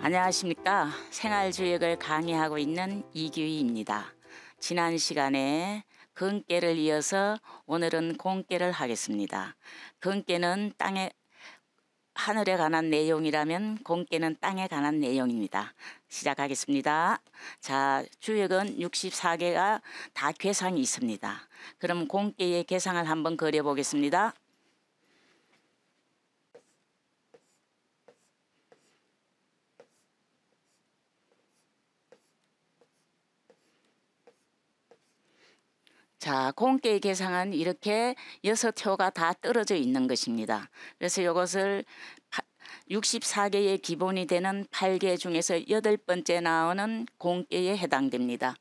안녕하십니까. 생활주역을 강의하고 있는 이규희입니다. 지난 시간에 근깨를 이어서 오늘은 공깨를 하겠습니다. 근깨는 하늘에 관한 내용이라면 공깨는 땅에 관한 내용입니다. 시작하겠습니다. 자, 주역은 64개가 다 괴상이 있습니다. 그럼 공깨의 괴상을 한번 그려보겠습니다. 자, 공깨의 괴상은 이렇게 6효가 다 떨어져 있는 것입니다. 그래서 이것을 64개의 기본이 되는 8개 중에서 8번째 나오는 공깨에 해당됩니다.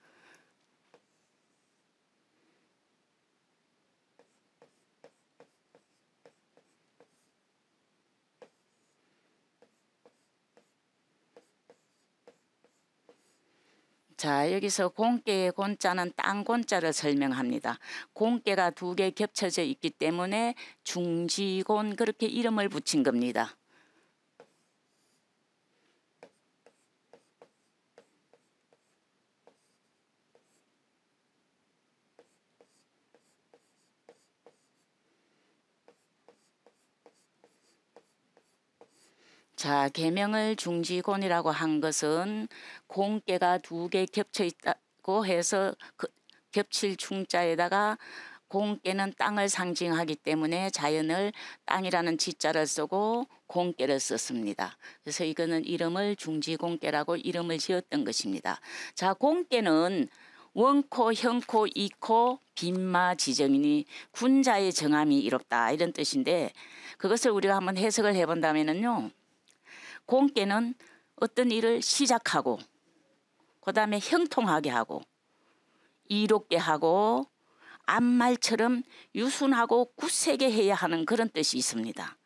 자, 여기서 공깨의 곤자는 땅곤자를 설명합니다. 공깨가 2개 겹쳐져 있기 때문에 중지곤 그렇게 이름을 붙인 겁니다. 자, 계명을 중지곤이라고 한 것은 공깨가 2개 겹쳐 있다고 해서 겹칠 중자에다가 공깨는 땅을 상징하기 때문에 자연을 땅이라는 지자를 쓰고 공깨를 썼습니다. 그래서 이거는 이름을 중지공깨라고 이름을 지었던 것입니다. 자, 공깨는 원코, 형코, 이코, 빈마, 지정이니 군자의 정함이 이롭다 이런 뜻인데 그것을 우리가 한번 해석을 해본다면요. 공깨는 어떤 일을 시작하고 그 다음에 형통하게 하고 이롭게 하고 앞말처럼 유순하고 굳세게 해야 하는 그런 뜻이 있습니다.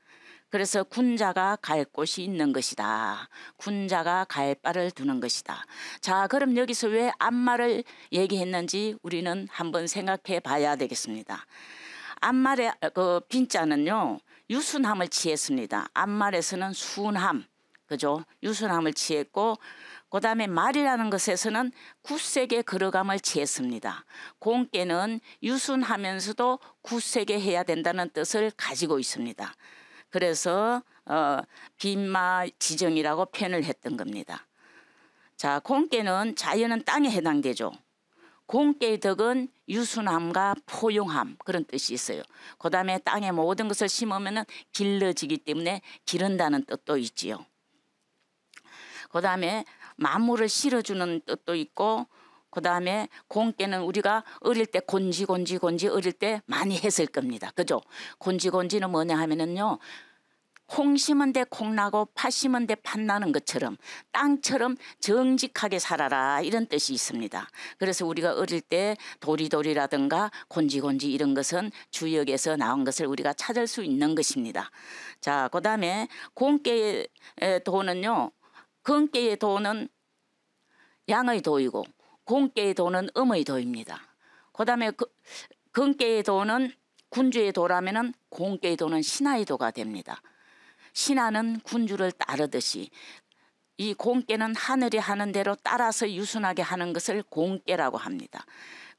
그래서 군자가 갈 곳이 있는 것이다. 군자가 갈 바를 두는 것이다. 자, 그럼 여기서 왜 앞말을 얘기했는지 우리는 한번 생각해 봐야 되겠습니다. 앞말의 빈자는요 유순함을 취했습니다. 앞말에서는 순함, 그죠? 유순함을 취했고 그 다음에 말이라는 것에서는 굳세게 걸어감을 취했습니다. 공깨는 유순하면서도 굳세게 해야 된다는 뜻을 가지고 있습니다. 그래서 빈마 지정이라고 표현을 했던 겁니다. 자, 공깨는 자연은 땅에 해당되죠. 공깨의 덕은 유순함과 포용함 그런 뜻이 있어요. 그 다음에 땅에 모든 것을 심으면 길러지기 때문에 기른다는 뜻도 있지요. 그 다음에 만물을 실어주는 뜻도 있고 그 다음에 공깨는 우리가 어릴 때 곤지 어릴 때 많이 했을 겁니다. 그죠? 곤지는 뭐냐 하면은요. 콩 심은 데 콩 나고 팥 심은 데 팥 나는 것처럼 땅처럼 정직하게 살아라 이런 뜻이 있습니다. 그래서 우리가 어릴 때 도리도리라든가 곤지 이런 것은 주역에서 나온 것을 우리가 찾을 수 있는 것입니다. 자, 그 다음에 공깨의 도는요. 근깨의 도는 양의 도이고 공깨의 도는 음의 도입니다. 그 다음에 근깨의 도는 군주의 도라면은 공깨의 도는 신하의 도가 됩니다. 신하는 군주를 따르듯이 이 공깨는 하늘이 하는 대로 따라서 유순하게 하는 것을 공깨라고 합니다.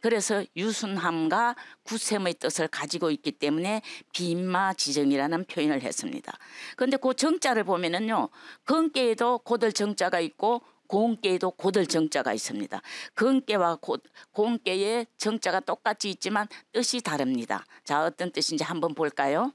그래서 유순함과 굳셈의 뜻을 가지고 있기 때문에 빈마 지정이라는 표현을 했습니다. 그런데 그 정자를 보면은요. 근깨에도 고들 정자가 있고 공깨에도 고들 정자가 있습니다. 근깨와 공깨의 정자가 똑같이 있지만 뜻이 다릅니다. 자, 어떤 뜻인지 한번 볼까요?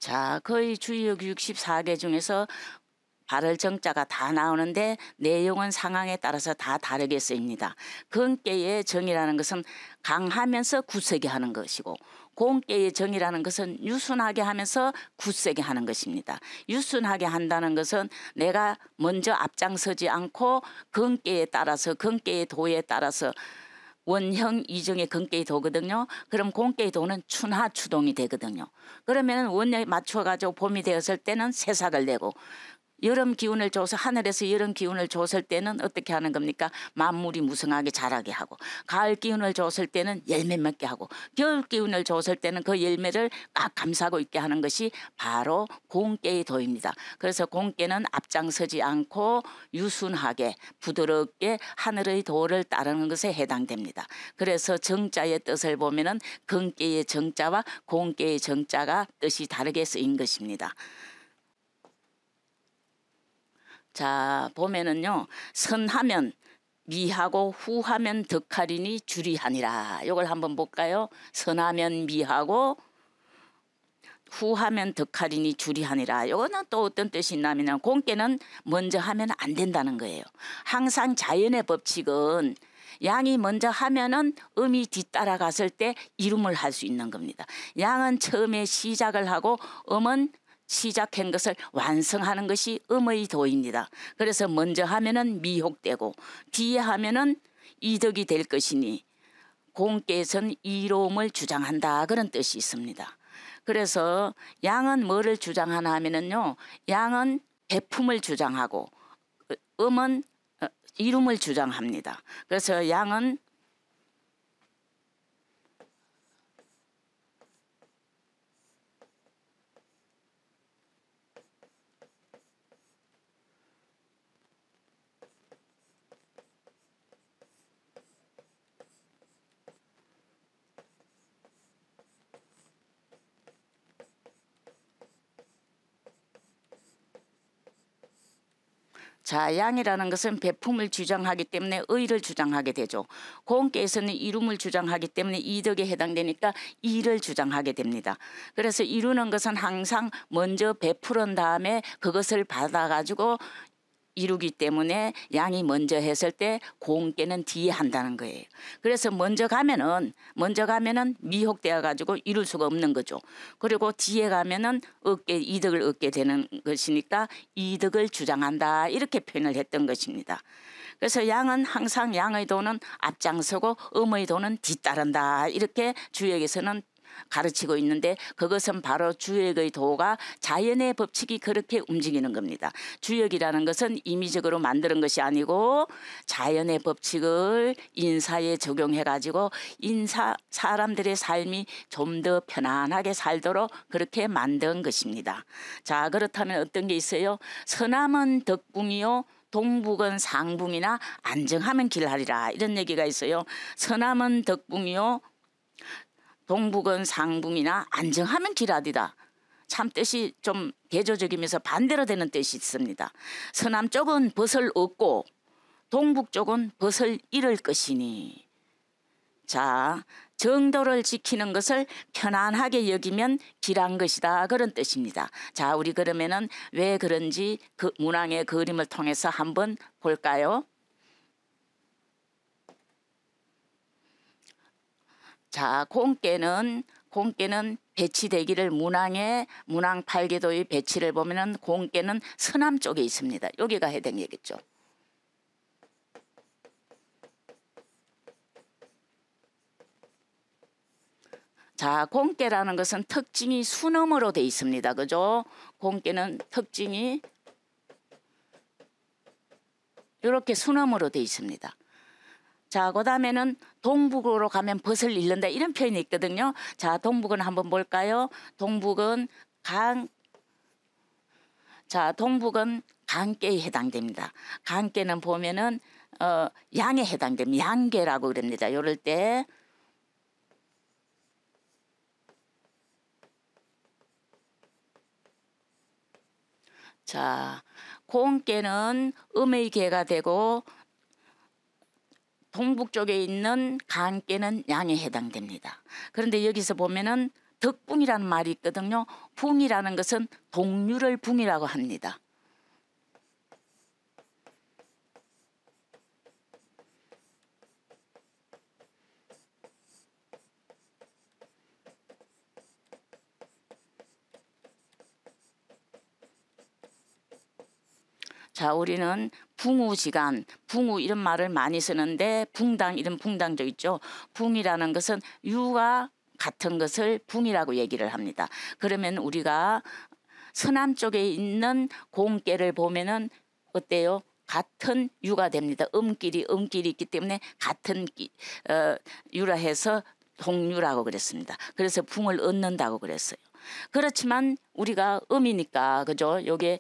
자, 거의 주역 64개 중에서 발을 정자가 다 나오는데 내용은 상황에 따라서 다 다르게 쓰입니다. 근깨의 정이라는 것은 강하면서 굳세게 하는 것이고 공깨의 정이라는 것은 유순하게 하면서 굳세게 하는 것입니다. 유순하게 한다는 것은 내가 먼저 앞장서지 않고 근깨에 따라서 근깨의 도에 따라서 원형 이정의 근깨의 도거든요. 그럼 공깨의 도는 춘하 추동이 되거든요. 그러면 원형에 맞춰가지고 봄이 되었을 때는 새싹을 내고 여름 기운을 줘서 하늘에서 여름 기운을 줬을 때는 어떻게 하는 겁니까? 만물이 무성하게 자라게 하고 가을 기운을 줬을 때는 열매 맺게 하고 겨울 기운을 줬을 때는 그 열매를 꽉 감싸고 있게 하는 것이 바로 공깨의 도입니다. 그래서 공깨는 앞장서지 않고 유순하게 부드럽게 하늘의 도를 따르는 것에 해당됩니다. 그래서 정자의 뜻을 보면은 근깨의 정자와 공깨의 정자가 뜻이 다르게 쓰인 것입니다. 자, 보면은요, 선하면 미하고 후하면 덕하리니 주리하니라. 이걸 한번 볼까요? 선하면 미하고 후하면 덕하리니 주리하니라. 이거는 또 어떤 뜻이 있냐면 공깨는 먼저 하면 안 된다는 거예요. 항상 자연의 법칙은 양이 먼저 하면은 음이 뒤따라갔을 때 이름을 할 수 있는 겁니다. 양은 처음에 시작을 하고 음은 시작한 것을 완성하는 것이 음의 도입니다. 그래서 먼저 하면은 미혹되고 뒤에 하면은 이득이 될 것이니 공깨에서는 이로움을 주장한다 그런 뜻이 있습니다. 그래서 양은 뭐를 주장하나 하면은요, 양은 배품을 주장하고 음은 이름을 주장합니다. 그래서 양은 자, 양이라는 것은 배품을 주장하기 때문에 의를 주장하게 되죠. 공깨에서는 이룸을 주장하기 때문에 이덕에 해당되니까 이를 주장하게 됩니다. 그래서 이루는 것은 항상 먼저 베푸른 다음에 그것을 받아가지고 이루기 때문에 양이 먼저 했을 때 공깨는 뒤에 한다는 거예요. 그래서 먼저 가면은 미혹되어 가지고 이룰 수가 없는 거죠. 그리고 뒤에 가면은 이득을 얻게 되는 것이니까 이득을 주장한다 이렇게 표현을 했던 것입니다. 그래서 양은 항상 양의 도는 앞장서고 음의 도는 뒤따른다 이렇게 주역에서는 가르치고 있는데 그것은 바로 주역의 도가 자연의 법칙이 그렇게 움직이는 겁니다. 주역이라는 것은 임의적으로 만드는 것이 아니고 자연의 법칙을 인사에 적용해 가지고 사람들의 삶이 좀 더 편안하게 살도록 그렇게 만든 것입니다. 자, 그렇다면 어떤 게 있어요? 서남은 덕붕이요 동북은 상붕이나 안정하면 길하리라 이런 얘기가 있어요. 서남은 덕붕이요 동북은 상붕이나 안정하면 길하리다. 참 뜻이 좀 대조적이면서 반대로 되는 뜻이 있습니다. 서남 쪽은 벗을 얻고 동북 쪽은 벗을 잃을 것이니. 자, 정도를 지키는 것을 편안하게 여기면 길한 것이다 그런 뜻입니다. 자, 우리 그러면은 왜 그런지 그 문왕의 그림을 통해서 한번 볼까요? 자, 공깨는 배치되기를 문왕 팔계도의 배치를 보면은 공깨는 서남 쪽에 있습니다. 여기가 해당되겠죠. 자, 공깨라는 것은 특징이 수넘으로 돼 있습니다. 그죠? 공깨는 특징이 이렇게 수넘으로 돼 있습니다. 자, 그 다음에는 동북으로 가면 벗을 잃는다 이런 표현이 있거든요. 자, 동북은 한번 볼까요? 동북은 강깨에 해당됩니다. 강깨는 보면은 양에 해당됩니다. 양계라고 그럽니다. 이럴 때 자, 공깨는 음의 계가 되고 동북 쪽에 있는 간깨는 양에 해당됩니다. 그런데 여기서 보면은 덕붕이라는 말이 있거든요. 붕이라는 것은 동류를 붕이라고 합니다. 자, 우리는 붕우지간, 붕우 이런 말을 많이 쓰는데 붕당 이런 붕당도 있죠. 붕이라는 것은 유가 같은 것을 붕이라고 얘기를 합니다. 그러면 우리가 서남 쪽에 있는 공깨를 보면은 어때요? 같은 유가 됩니다. 음길이 있기 때문에 같은 유라 해서 동유라고 그랬습니다. 그래서 붕을 얻는다고 그랬어요. 그렇지만 우리가 음이니까 그죠? 요게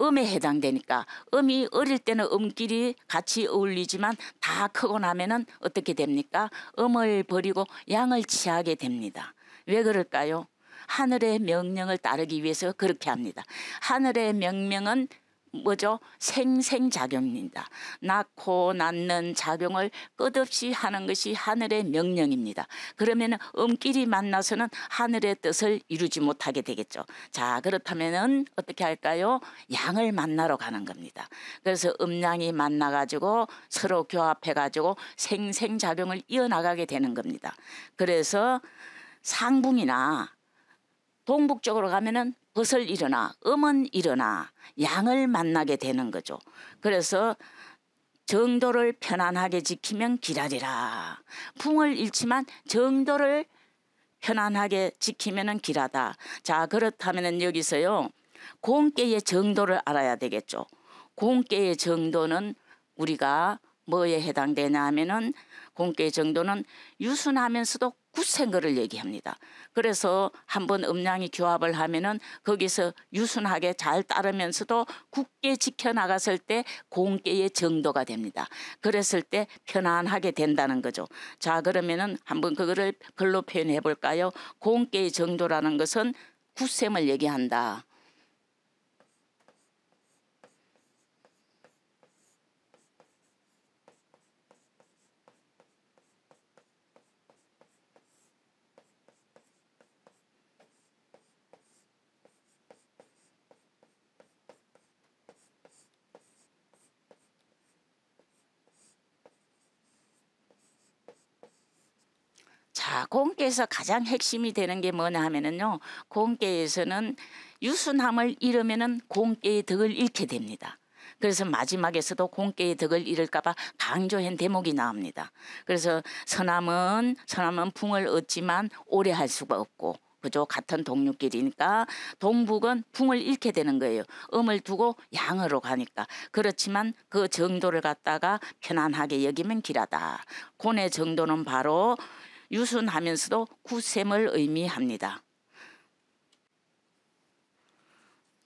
음에 해당되니까 음이 어릴 때는 음끼리 같이 어울리지만 다 크고 나면은 어떻게 됩니까? 음을 버리고 양을 취하게 됩니다. 왜 그럴까요? 하늘의 명령을 따르기 위해서 그렇게 합니다. 하늘의 명령은 뭐죠? 생생작용입니다. 낳고 낳는 작용을 끝없이 하는 것이 하늘의 명령입니다. 그러면 음끼리 만나서는 하늘의 뜻을 이루지 못하게 되겠죠. 자, 그렇다면 어떻게 할까요? 양을 만나러 가는 겁니다. 그래서 음양이 만나가지고 서로 교합해가지고 생생작용을 이어나가게 되는 겁니다. 그래서 상붕이나 동북쪽으로 가면은 벗을 일어나 음은 일어나 양을 만나게 되는 거죠. 그래서 정도를 편안하게 지키면 길하리라. 풍을 잃지만 정도를 편안하게 지키면은 길하다. 자, 그렇다면은 여기서요 공깨의 정도를 알아야 되겠죠. 공깨의 정도는 우리가 뭐에 해당되냐 하면은 공깨의 정도는 유순하면서도 굳센 거를 얘기합니다. 그래서 한번 음양이 교합을 하면은 거기서 유순하게 잘 따르면서도 굳게 지켜나갔을 때 공깨의 정도가 됩니다. 그랬을 때 편안하게 된다는 거죠. 자, 그러면은 한번 그거를 글로 표현해 볼까요? 공깨의 정도라는 것은 굳셈을 얘기한다. 자, 공깨에서 가장 핵심이 되는 게 뭐냐 하면은요, 공깨에서는 유순함을 잃으면은 공깨의 덕을 잃게 됩니다. 그래서 마지막에서도 공깨의 덕을 잃을까봐 강조한 대목이 나옵니다. 그래서 서남은 붕을 얻지만 오래 할 수가 없고, 그죠? 같은 동류끼리니까 동북은 붕을 잃게 되는 거예요. 음을 두고 양으로 가니까. 그렇지만 그 정도를 갖다가 편안하게 여기면 길하다. 곤의 정도는 바로 유순하면서도 굳셈을 의미합니다.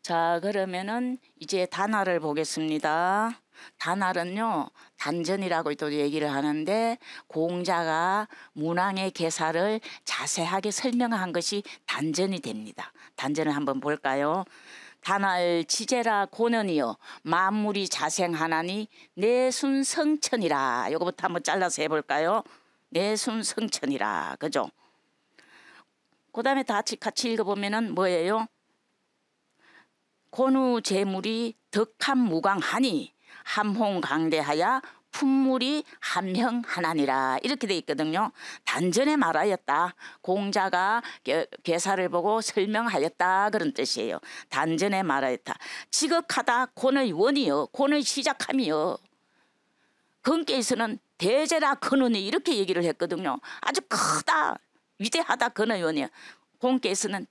자, 그러면은 이제 단화를 보겠습니다. 단화는요 단전이라고 또 얘기를 하는데 공자가 문왕의 개사를 자세하게 설명한 것이 단전이 됩니다. 단전을 한번 볼까요? 단할 지제라 고는이여 만물이 자생하나니 내순성천이라. 요거부터 한번 잘라서 해볼까요? 내순성천이라. 그죠? 그 다음에 같이 읽어보면은 뭐예요? 고누 재물이 덕함 무광하니 함홍강대하야 품물이 함형하나니라. 이렇게 돼 있거든요. 단전에 말하였다. 공자가 개사를 보고 설명하였다. 그런 뜻이에요. 단전에 말하였다. 지극하다 곤의 원이여 곤의 시작함이여. 건께에서는 대제라 근원이 이렇게 얘기를 했거든요. 아주 크다 위대하다 근의 원이여. 공께서는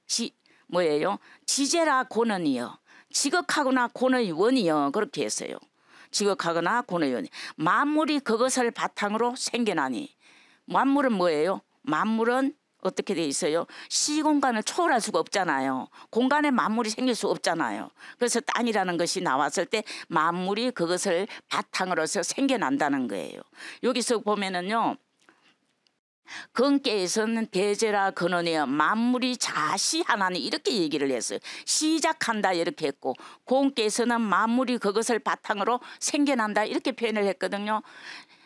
뭐예요? 지제라 고는이여 지극하거나 곤의 원이여. 그렇게 했어요. 지극하거나 곤의 원이 만물이 그것을 바탕으로 생겨나니. 만물은 뭐예요? 만물은 어떻게 돼 있어요? 시공간을 초월할 수가 없잖아요. 공간에 만물이 생길 수 없잖아요. 그래서 땅이라는 것이 나왔을 때 만물이 그것을 바탕으로서 생겨난다는 거예요. 여기서 보면은요 건께에서는 대제라 근원이여 만물이 자시하나니 이렇게 얘기를 했어요. 시작한다 이렇게 했고 공께에서는 만물이 그것을 바탕으로 생겨난다 이렇게 표현을 했거든요.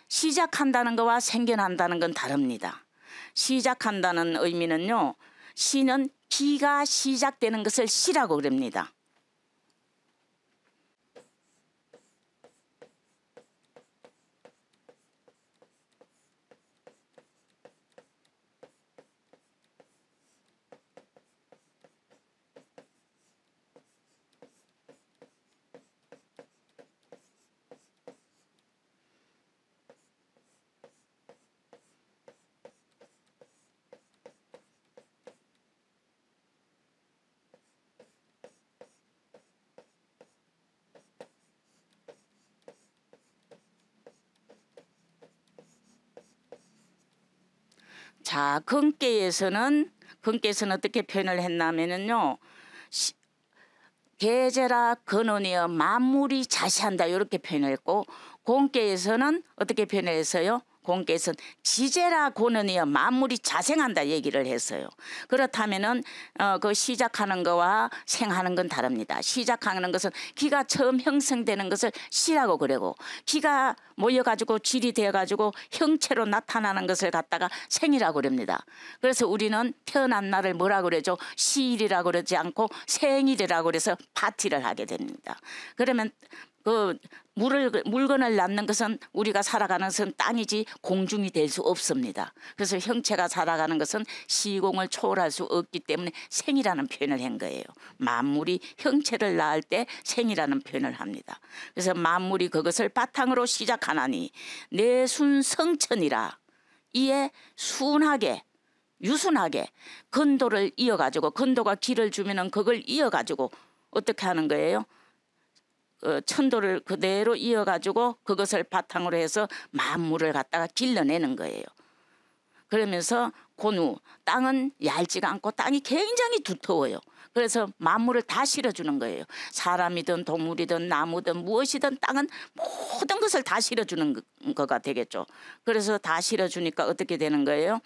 시작한다는 것과 생겨난다는 건 다릅니다. 시작한다는 의미는요. 시는 기가 시작되는 것을 시라고 그럽니다. 자, 근께에서는 어떻게 표현을 했냐면요. 계제라 근원이여 만물이 자시한다 이렇게 표현했고, 공께에서는 어떻게 표현했어요? 공께에서는 지제라 고는이여 만물이 자생한다 얘기를 했어요. 그렇다면은 그 시작하는 거와 생하는 건 다릅니다. 시작하는 것은 기가 처음 형성되는 것을 시라고 그러고, 기가 모여가지고 질이 되어가지고 형체로 나타나는 것을 갖다가 생이라고 그럽니다. 그래서 우리는 태어난 날을 뭐라 그러죠? 시일이라고 그러지 않고 생일이라고 그래서 파티를 하게 됩니다. 그러면 그 물건을 낳는 것은 우리가 살아가는 것은 땅이지 공중이 될 수 없습니다. 그래서 형체가 살아가는 것은 시공을 초월할 수 없기 때문에 생이라는 표현을 한 거예요. 만물이 형체를 낳을 때 생이라는 표현을 합니다. 그래서 만물이 그것을 바탕으로 시작하나니 내순성천이라, 이에 순하게 유순하게 근도를 이어가지고, 근도가 길을 주면은 그걸 이어가지고 어떻게 하는 거예요? 천도를 그대로 이어가지고 그것을 바탕으로 해서 만물을 갖다가 길러내는 거예요. 그러면서 고누, 땅은 얇지가 않고 땅이 굉장히 두터워요. 그래서 만물을 다 실어주는 거예요. 사람이든 동물이든 나무든 무엇이든 땅은 모든 것을 다 실어주는 거가 되겠죠. 그래서 다 실어주니까 어떻게 되는 거예요?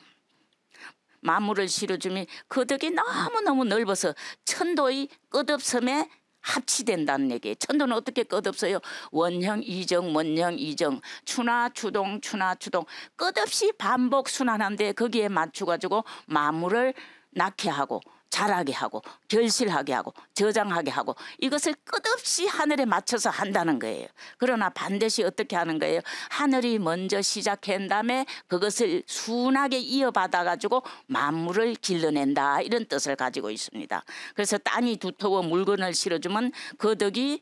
만물을 실어주면 그 덕이 너무너무 넓어서 천도의 끝없음에 합치된다는 얘기예요. 천도는 어떻게 끝없어요? 원형, 이정, 원형, 이정, 추나, 추동, 추나, 추동, 끝없이 반복 순환한데 거기에 맞춰가지고 만물을 낳게 하고 자라게 하고 결실하게 하고 저장하게 하고, 이것을 끝없이 하늘에 맞춰서 한다는 거예요. 그러나 반드시 어떻게 하는 거예요? 하늘이 먼저 시작한 다음에 그것을 순하게 이어받아 가지고 만물을 길러낸다, 이런 뜻을 가지고 있습니다. 그래서 땅이 두터워 물건을 실어주면 그 덕이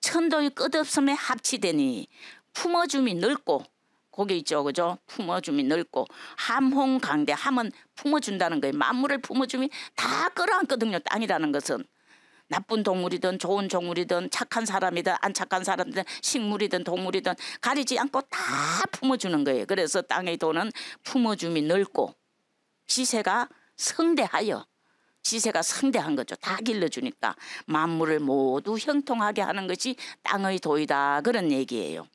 천도의 끝없음에 합치되니 품어줌이 넓고, 거기 있죠, 그죠? 품어줌이 넓고, 함홍강대, 함은 품어준다는 거예요. 만물을 품어줌이 다 끌어안거든요. 땅이라는 것은 나쁜 동물이든 좋은 동물이든 착한 사람이든 안 착한 사람이든 식물이든 동물이든 가리지 않고 다 품어주는 거예요. 그래서 땅의 도는 품어줌이 넓고 지세가 성대하여, 지세가 성대한 거죠. 다 길러주니까 만물을 모두 형통하게 하는 것이 땅의 도이다, 그런 얘기예요.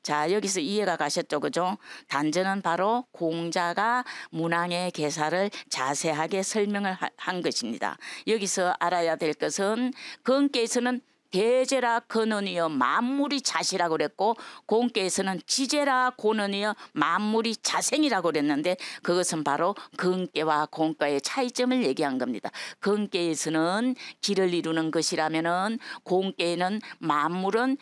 자, 여기서 이해가 가셨죠, 그죠? 단전은 바로 공자가 문왕의 계사를 자세하게 설명을 한 것입니다. 여기서 알아야 될 것은 근께에서는 대제라 근원이여 만물이 자시라고 그랬고, 공께에서는 지제라 고는이여 만물이 자생이라고 그랬는데, 그것은 바로 근께와 공과의 차이점을 얘기한 겁니다. 근께에서는 길을 이루는 것이라면은, 공께에는 만물은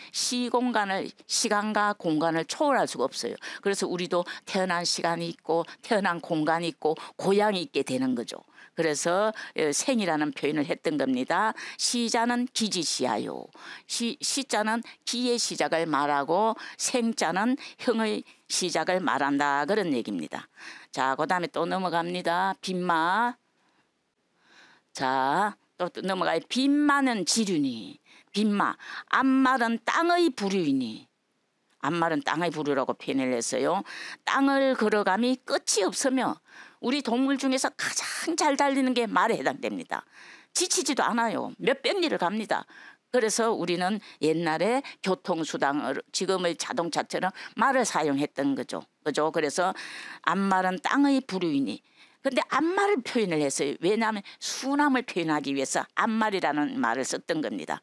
시간과 공간을 초월할 수가 없어요. 그래서 우리도 태어난 시간이 있고 태어난 공간이 있고 고향이 있게 되는 거죠. 그래서 생이라는 표현을 했던 겁니다. 시자는 기지시하요. 시자는 기의 시작을 말하고 생자는 형의 시작을 말한다, 그런 얘기입니다. 자, 그 다음에 또 넘어갑니다. 빈마. 자, 또 넘어가요. 빈마는 지륜이. 빈마, 앞말은 땅의 부류이니. 앞말은 땅의 부류라고 표현을 했어요. 땅을 걸어감이 끝이 없으며, 우리 동물 중에서 가장 잘 달리는 게 말에 해당됩니다. 지치지도 않아요. 몇백 리를 갑니다. 그래서 우리는 옛날에 교통수단을, 지금의 자동차처럼 말을 사용했던 거죠. 그죠? 그래서 앞말은 땅의 부류이니. 근데 앞말을 표현을 했어요. 왜냐하면 순함을 표현하기 위해서 앞말이라는 말을 썼던 겁니다.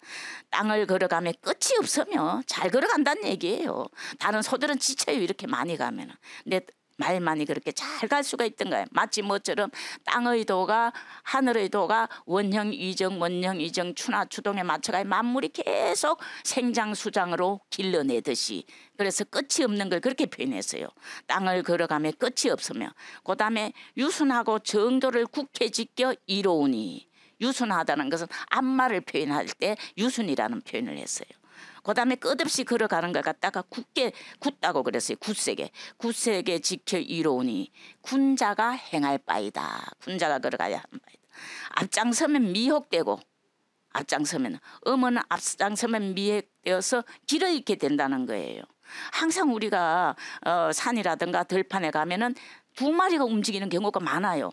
땅을 걸어가면 끝이 없으며 잘 걸어간다는 얘기예요. 다른 소들은 지쳐요, 이렇게 많이 가면. 근데 말만이 그렇게 잘 갈 수가 있던 거예요. 마치 뭐처럼 땅의 도가 하늘의 도가 원형 이정 원형 이정 추나 추동에 맞춰가 만물이 계속 생장수장으로 길러내듯이, 그래서 끝이 없는 걸 그렇게 표현했어요. 땅을 걸어가며 끝이 없으며, 그 다음에 유순하고 정도를 굳게 지켜 이로우니, 유순하다는 것은 앞말을 표현할 때 유순이라는 표현을 했어요. 그 다음에 끝없이 걸어가는 걸 갖다가 굳다고 그랬어요. 굳세게 지켜 이로우니 군자가 행할 바이다. 군자가 걸어가야 하는 바이다. 앞장서면 미혹되고, 앞장서면 음은 앞장서면 미혹되어서 길을 잃게 된다는 거예요. 항상 우리가 산이라든가 들판에 가면은 두 마리가 움직이는 경우가 많아요.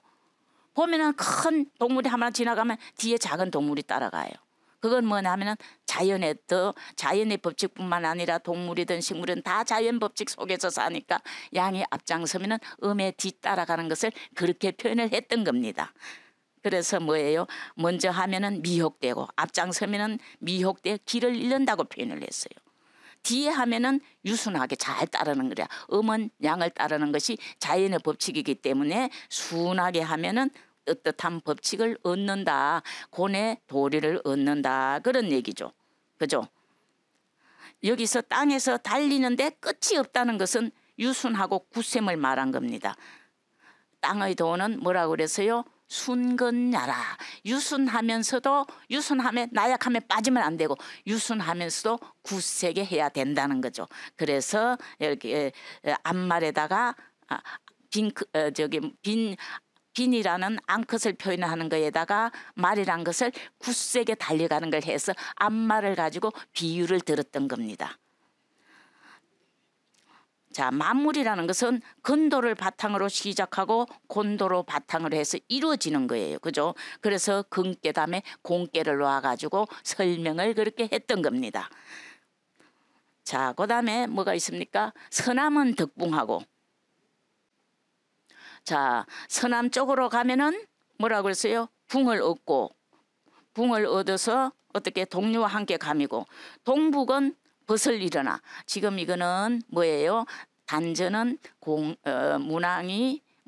보면은 큰 동물이 하나 지나가면 뒤에 작은 동물이 따라가요. 그건 뭐냐면은 자연의 법칙뿐만 아니라 동물이든 식물은 다 자연 법칙 속에서 사니까 양이 앞장서면은 음에 뒤따라가는 것을 그렇게 표현을 했던 겁니다. 그래서 뭐예요? 먼저 하면은 미혹되고, 앞장서면은 미혹돼 길을 잃는다고 표현을 했어요. 뒤에 하면은 유순하게 잘 따르는 거야. 음은 양을 따르는 것이 자연의 법칙이기 때문에 순하게 하면은 떳떳한 법칙을 얻는다. 고뇌 도리를 얻는다. 그런 얘기죠. 그죠? 여기서 땅에서 달리는데 끝이 없다는 것은 유순하고 굳셈을 말한 겁니다. 땅의 도는 뭐라고 그랬어요? 순건야라. 유순하면서도, 유순하면 나약하면 빠지면 안 되고, 유순하면서도 굳세게 해야 된다는 거죠. 그래서 이렇게 앞말에다가 빈이라는 암컷을 표현하는 것에다가 말이란 것을 굳세게 달려가는 걸 해서 앞말을 가지고 비유를 들었던 겁니다. 자, 만물이라는 것은 근도를 바탕으로 시작하고 곤도로 바탕으로 해서 이루어지는 거예요. 그죠? 그래서 근깨 다음에 공깨를 놓아가지고 설명을 그렇게 했던 겁니다. 자, 그 다음에 뭐가 있습니까? 서남은 덕붕하고, 자, 서남 쪽으로 가면은 뭐라고 그랬어요? 붕을 얻고, 붕을 얻어서 어떻게 동류와 함께 감이고, 동북은 벗을 일어나. 지금 이거는 뭐예요? 단전은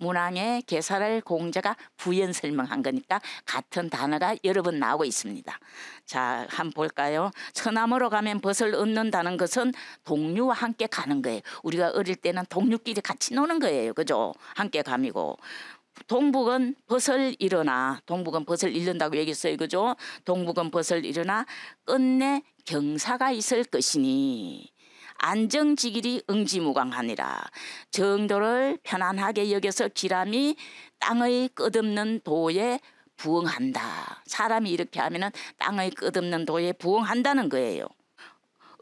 문왕의 개사를 공자가 부연 설명한 거니까 같은 단어가 여러 번 나오고 있습니다. 자, 한번 볼까요? 서남으로 가면 벗을 얻는다는 것은 동류와 함께 가는 거예요. 우리가 어릴 때는 동류끼리 같이 노는 거예요. 그죠? 함께 감이고. 동북은 벗을 일어나. 동북은 벗을 잃는다고 얘기했어요. 그죠? 동북은 벗을 일어나 끝내 경사가 있을 것이니 안정지길이 응지무강하니라. 정도를 편안하게 여겨서 기람이 땅의 끝없는 도에 부응한다. 사람이 이렇게 하면은 땅의 끝없는 도에 부응한다는 거예요.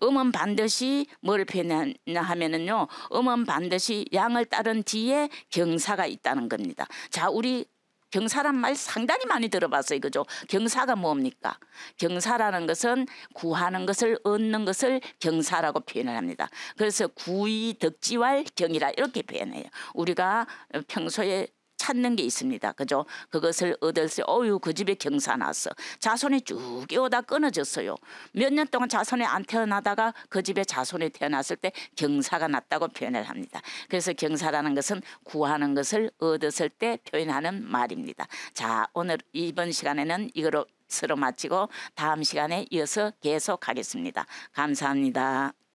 음은 반드시 뭘 표현하냐 하면은요, 음은 반드시 양을 따른 뒤에 경사가 있다는 겁니다. 자, 우리 경사란 말 상당히 많이 들어봤어요. 그죠? 경사가 뭡니까? 경사라는 것은 구하는 것을 얻는 것을 경사라고 표현을 합니다. 그래서 구이 덕지왈 경이라 이렇게 표현해요. 우리가 평소에 찾는 게 있습니다. 그죠? 그것을 얻을 때 어유 그 집에 경사 났어. 자손이 쭉 오다 끊어졌어요. 몇 년 동안 자손이 안 태어나다가 그 집에 자손이 태어났을 때 경사가 났다고 표현을 합니다. 그래서 경사라는 것은 구하는 것을 얻었을 때 표현하는 말입니다. 자, 오늘 이번 시간에는 이것으로 마치고 다음 시간에 이어서 계속하겠습니다. 감사합니다.